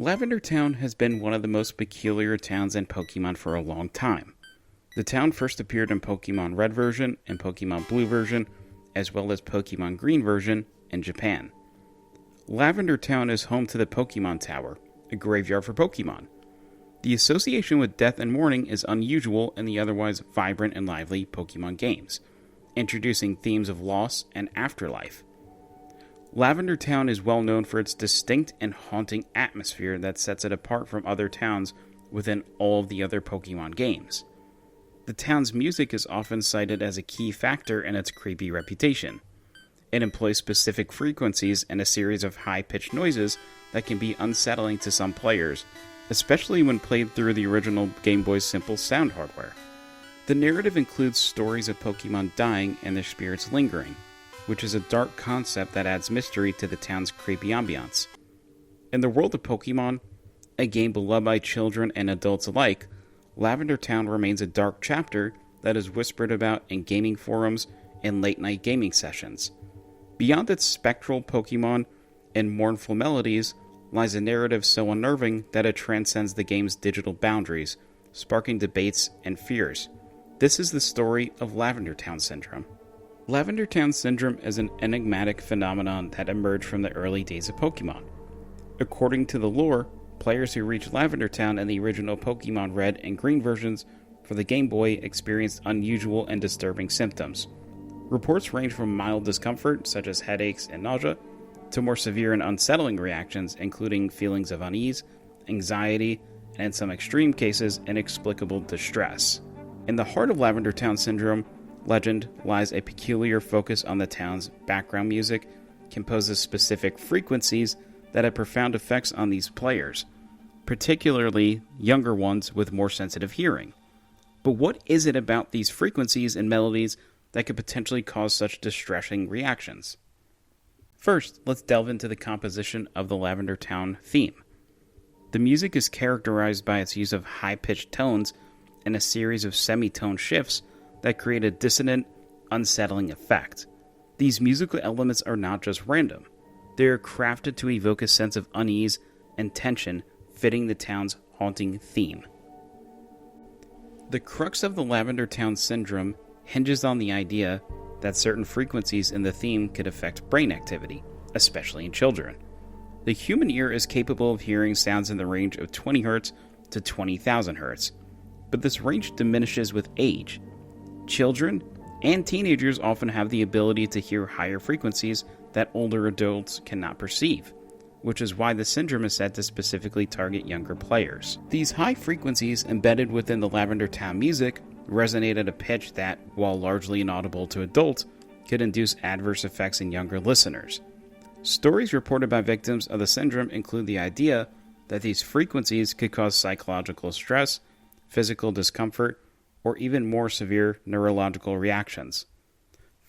Lavender Town has been one of the most peculiar towns in Pokémon for a long time. The town first appeared in Pokémon Red version and Pokémon Blue version, as well as Pokémon Green version in Japan. Lavender Town is home to the Pokémon Tower, a graveyard for Pokémon. The association with death and mourning is unusual in the otherwise vibrant and lively Pokémon games, introducing themes of loss and afterlife. Lavender Town is well known for its distinct and haunting atmosphere that sets it apart from other towns within all of the other Pokémon games. The town's music is often cited as a key factor in its creepy reputation. It employs specific frequencies and a series of high-pitched noises that can be unsettling to some players, especially when played through the original Game Boy's simple sound hardware. The narrative includes stories of Pokémon dying and their spirits lingering, which is a dark concept that adds mystery to the town's creepy ambiance. In the world of Pokémon, a game beloved by children and adults alike, Lavender Town remains a dark chapter that is whispered about in gaming forums and late-night gaming sessions. Beyond its spectral Pokémon and mournful melodies lies a narrative so unnerving that it transcends the game's digital boundaries, sparking debates and fears. This is the story of Lavender Town Syndrome. Lavender Town Syndrome is an enigmatic phenomenon that emerged from the early days of Pokémon. According to the lore, players who reached Lavender Town in the original Pokémon Red and Green versions for the Game Boy experienced unusual and disturbing symptoms. Reports range from mild discomfort, such as headaches and nausea, to more severe and unsettling reactions, including feelings of unease, anxiety, and in some extreme cases, inexplicable distress. In the heart of Lavender Town Syndrome legend lies a peculiar focus on the town's background music, composed of specific frequencies that have profound effects on these players, particularly younger ones with more sensitive hearing. But what is it about these frequencies and melodies that could potentially cause such distressing reactions? First, let's delve into the composition of the Lavender Town theme. The music is characterized by its use of high-pitched tones and a series of semitone shifts that create a dissonant, unsettling effect. These musical elements are not just random. They are crafted to evoke a sense of unease and tension fitting the town's haunting theme. The crux of the Lavender Town Syndrome hinges on the idea that certain frequencies in the theme could affect brain activity, especially in children. The human ear is capable of hearing sounds in the range of 20 Hz to 20,000 Hz, but this range diminishes with age. Children and teenagers often have the ability to hear higher frequencies that older adults cannot perceive, which is why the syndrome is said to specifically target younger players. These high frequencies embedded within the Lavender Town music resonate at a pitch that, while largely inaudible to adults, could induce adverse effects in younger listeners. Stories reported by victims of the syndrome include the idea that these frequencies could cause psychological stress, physical discomfort, or even more severe neurological reactions.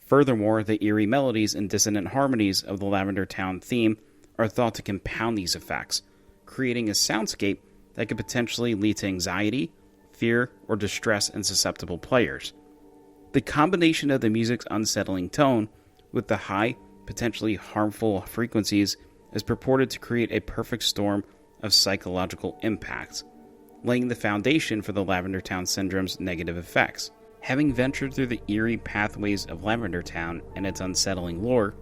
Furthermore, the eerie melodies and dissonant harmonies of the Lavender Town theme are thought to compound these effects, creating a soundscape that could potentially lead to anxiety, fear, or distress in susceptible players. The combination of the music's unsettling tone with the high, potentially harmful frequencies is purported to create a perfect storm of psychological impacts, laying the foundation for the Lavender Town Syndrome's negative effects. Having ventured through the eerie pathways of Lavender Town and its unsettling lore,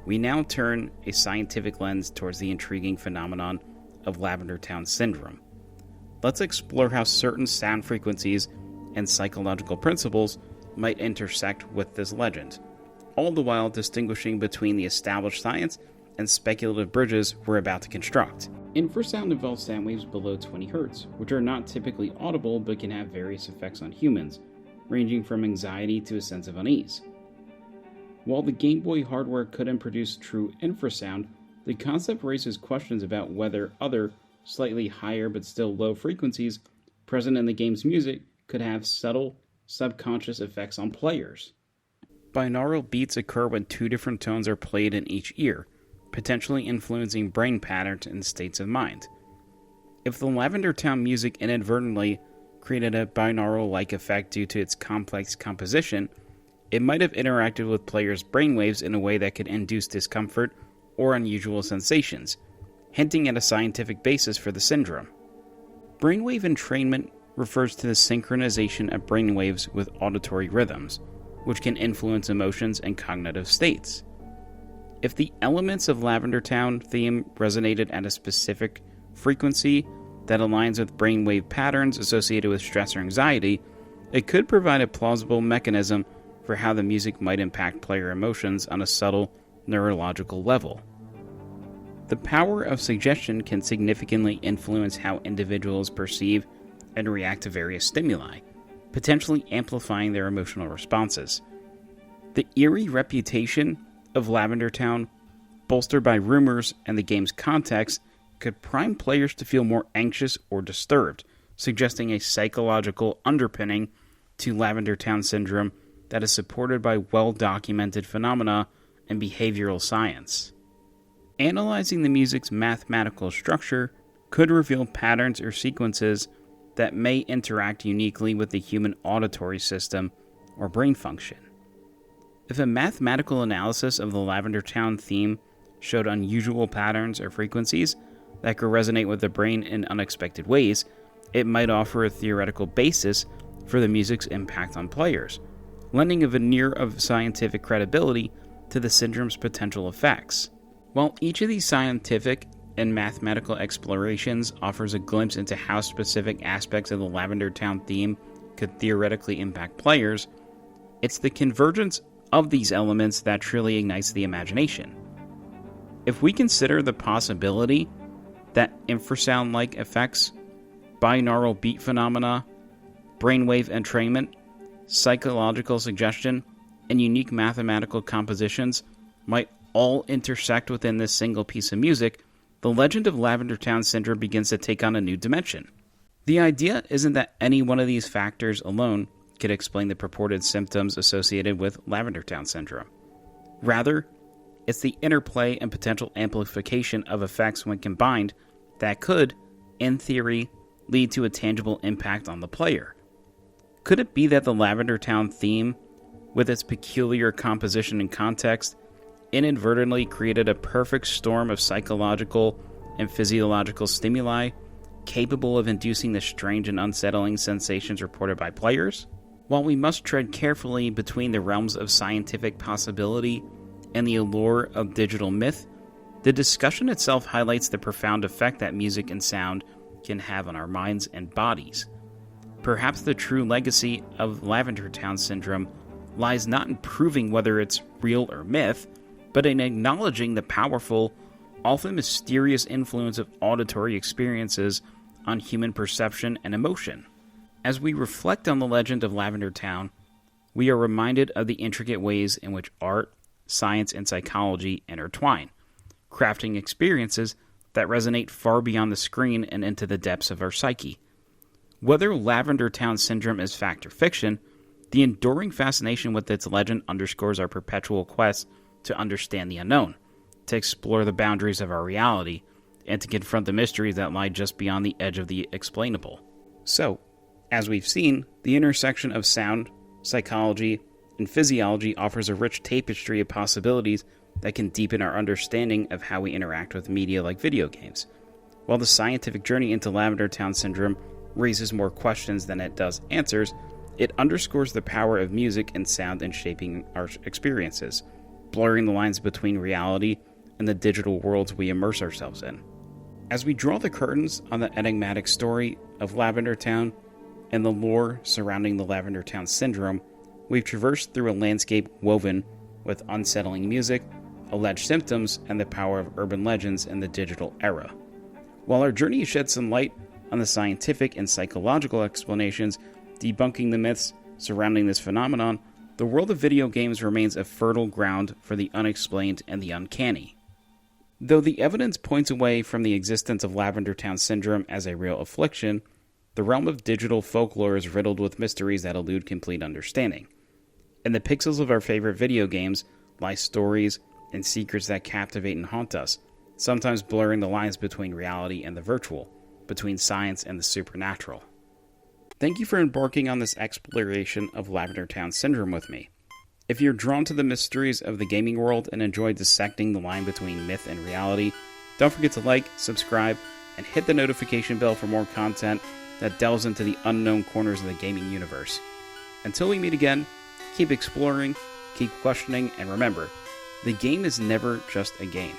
we now turn a scientific lens towards the intriguing phenomenon of Lavender Town Syndrome. Let's explore how certain sound frequencies and psychological principles might intersect with this legend, all the while distinguishing between the established science and speculative bridges we're about to construct. Infrasound involves sound waves below 20 Hz, which are not typically audible but can have various effects on humans, ranging from anxiety to a sense of unease. While the Game Boy hardware couldn't produce true infrasound, the concept raises questions about whether other, slightly higher but still low frequencies present in the game's music could have subtle, subconscious effects on players. Binaural beats occur when two different tones are played in each ear, potentially influencing brain patterns and states of mind. If the Lavender Town music inadvertently created a binaural-like effect due to its complex composition, it might have interacted with players' brainwaves in a way that could induce discomfort or unusual sensations, hinting at a scientific basis for the syndrome. Brainwave entrainment refers to the synchronization of brainwaves with auditory rhythms, which can influence emotions and cognitive states. If the elements of Lavender Town theme resonated at a specific frequency that aligns with brainwave patterns associated with stress or anxiety, it could provide a plausible mechanism for how the music might impact player emotions on a subtle neurological level. The power of suggestion can significantly influence how individuals perceive and react to various stimuli, potentially amplifying their emotional responses. The eerie reputation of Lavender Town, bolstered by rumors and the game's context, could prime players to feel more anxious or disturbed, suggesting a psychological underpinning to Lavender Town Syndrome that is supported by well-documented phenomena and behavioral science. Analyzing the music's mathematical structure could reveal patterns or sequences that may interact uniquely with the human auditory system or brain function. If a mathematical analysis of the Lavender Town theme showed unusual patterns or frequencies that could resonate with the brain in unexpected ways, it might offer a theoretical basis for the music's impact on players, lending a veneer of scientific credibility to the syndrome's potential effects. While each of these scientific and mathematical explorations offers a glimpse into how specific aspects of the Lavender Town theme could theoretically impact players, it's the convergence of these elements that truly ignites the imagination. If we consider the possibility that infrasound-like effects, binaural beat phenomena, brainwave entrainment, psychological suggestion, and unique mathematical compositions might all intersect within this single piece of music, the legend of Lavender Town Syndrome begins to take on a new dimension. The idea isn't that any one of these factors alone could explain the purported symptoms associated with Lavender Town Syndrome. Rather, it's the interplay and potential amplification of effects when combined that could, in theory, lead to a tangible impact on the player. Could it be that the Lavender Town theme, with its peculiar composition and context, inadvertently created a perfect storm of psychological and physiological stimuli capable of inducing the strange and unsettling sensations reported by players? While we must tread carefully between the realms of scientific possibility and the allure of digital myth, the discussion itself highlights the profound effect that music and sound can have on our minds and bodies. Perhaps the true legacy of Lavender Town Syndrome lies not in proving whether it's real or myth, but in acknowledging the powerful, often mysterious influence of auditory experiences on human perception and emotion. As we reflect on the legend of Lavender Town, we are reminded of the intricate ways in which art, science, and psychology intertwine, crafting experiences that resonate far beyond the screen and into the depths of our psyche. Whether Lavender Town Syndrome is fact or fiction, the enduring fascination with its legend underscores our perpetual quest to understand the unknown, to explore the boundaries of our reality, and to confront the mysteries that lie just beyond the edge of the explainable. So, as we've seen, the intersection of sound, psychology, and physiology offers a rich tapestry of possibilities that can deepen our understanding of how we interact with media like video games. While the scientific journey into Lavender Town Syndrome raises more questions than it does answers, it underscores the power of music and sound in shaping our experiences, blurring the lines between reality and the digital worlds we immerse ourselves in. As we draw the curtains on the enigmatic story of Lavender Town and the lore surrounding the Lavender Town Syndrome, we've traversed through a landscape woven with unsettling music, alleged symptoms, and the power of urban legends in the digital era. While our journey shed some light on the scientific and psychological explanations debunking the myths surrounding this phenomenon, the world of video games remains a fertile ground for the unexplained and the uncanny. Though the evidence points away from the existence of Lavender Town Syndrome as a real affliction, the realm of digital folklore is riddled with mysteries that elude complete understanding. In the pixels of our favorite video games lie stories and secrets that captivate and haunt us, sometimes blurring the lines between reality and the virtual, between science and the supernatural. Thank you for embarking on this exploration of Lavender Town Syndrome with me. If you're drawn to the mysteries of the gaming world and enjoy dissecting the line between myth and reality, Don't forget to like, subscribe, and hit the notification bell for more content that delves into the unknown corners of the gaming universe. Until we meet again, keep exploring, keep questioning, and remember, the game is never just a game.